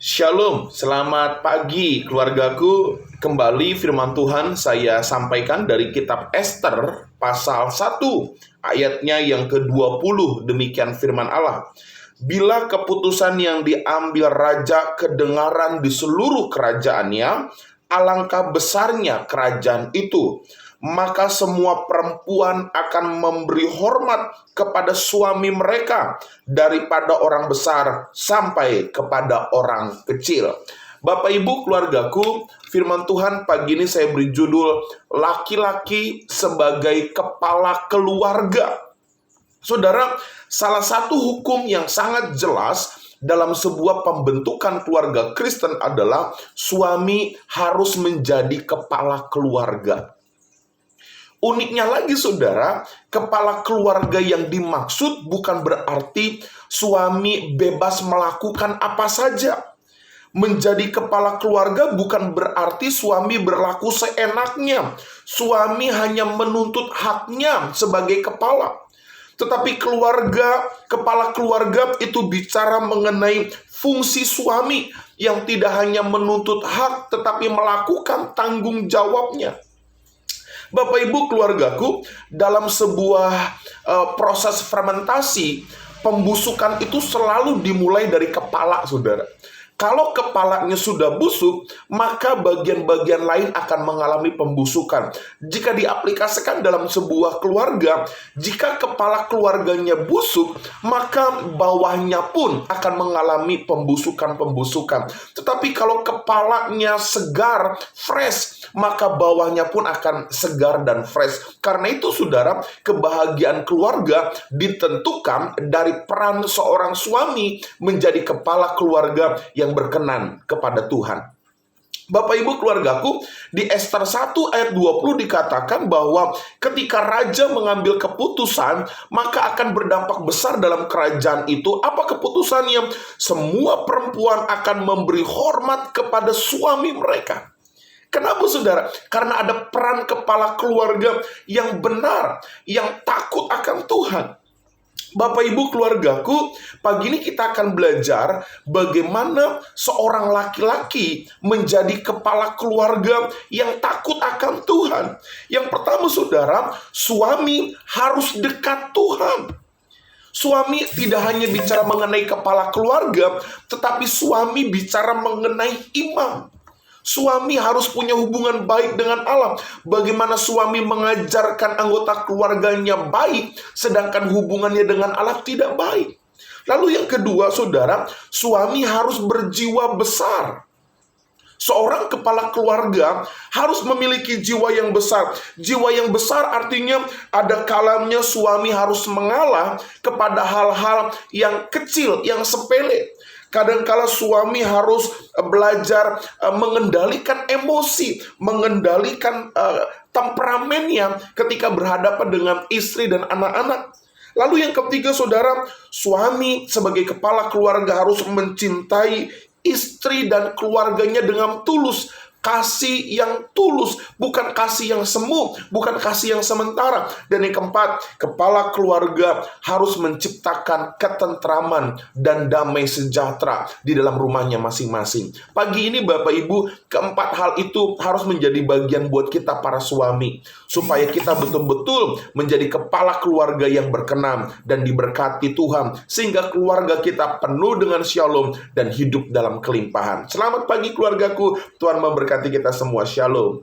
Shalom, selamat pagi keluargaku. Kembali firman Tuhan saya sampaikan dari kitab Ester pasal 1 ayatnya yang ke-20. Demikian firman Allah. Bila keputusan yang diambil raja kedengaran di seluruh kerajaannya, alangkah besarnya kerajaan itu. Maka semua perempuan akan memberi hormat kepada suami mereka, daripada orang besar sampai kepada orang kecil. Bapak Ibu keluargaku, firman Tuhan pagi ini saya beri judul laki-laki sebagai kepala keluarga. Saudara, salah satu hukum yang sangat jelas dalam sebuah pembentukan keluarga Kristen adalah suami harus menjadi kepala keluarga. Uniknya lagi saudara, kepala keluarga yang dimaksud bukan berarti suami bebas melakukan apa saja. Menjadi kepala keluarga bukan berarti suami berlaku seenaknya. Suami hanya menuntut haknya sebagai kepala. Tetapi kepala keluarga itu bicara mengenai fungsi suami yang tidak hanya menuntut hak tetapi melakukan tanggung jawabnya. Bapak Ibu keluargaku, dalam sebuah proses fermentasi, pembusukan itu selalu dimulai dari kepala, saudara. Kalau kepalanya sudah busuk, maka bagian-bagian lain akan mengalami pembusukan. Jika diaplikasikan dalam sebuah keluarga, jika kepala keluarganya busuk, maka bawahnya pun akan mengalami pembusukan-pembusukan. Tetapi kalau kepalanya segar, fresh, maka bawahnya pun akan segar dan fresh. Karena itu saudara, kebahagiaan keluarga ditentukan dari peran seorang suami menjadi kepala keluarga yang berkenan kepada Tuhan. Bapak Ibu keluargaku, di Ester 1 ayat 20 dikatakan bahwa ketika raja mengambil keputusan, maka akan berdampak besar dalam kerajaan itu. Apa keputusannya? Semua perempuan akan memberi hormat kepada suami mereka. Kenapa saudara? Karena ada peran kepala keluarga yang benar, yang takut akan Tuhan. Bapak Ibu keluargaku, pagi ini kita akan belajar bagaimana seorang laki-laki menjadi kepala keluarga yang takut akan Tuhan. Yang pertama saudara, suami harus dekat Tuhan. Suami tidak hanya bicara mengenai kepala keluarga, tetapi suami bicara mengenai imam. Suami harus punya hubungan baik dengan Allah. Bagaimana suami mengajarkan anggota keluarganya baik, sedangkan hubungannya dengan Allah tidak baik. Lalu yang kedua, saudara, suami harus berjiwa besar. Seorang kepala keluarga harus memiliki jiwa yang besar. Jiwa yang besar artinya ada kalanya suami harus mengalah kepada hal-hal yang kecil, yang sepele. Kadangkala suami harus belajar mengendalikan emosi, mengendalikan temperamennya ketika berhadapan dengan istri dan anak-anak. Lalu yang ketiga saudara, suami sebagai kepala keluarga harus mencintai istri dan keluarganya dengan tulus. Kasih yang tulus, bukan kasih yang semu, bukan kasih yang sementara. Dan yang keempat, kepala keluarga harus menciptakan ketentraman dan damai sejahtera di dalam rumahnya masing-masing. Pagi ini Bapak Ibu, keempat hal itu harus menjadi bagian buat kita para suami, supaya kita betul-betul menjadi kepala keluarga yang berkenan dan diberkati Tuhan, sehingga keluarga kita penuh dengan shalom dan hidup dalam kelimpahan. Selamat pagi keluargaku, Tuhan memberkati kita semua. Shalom.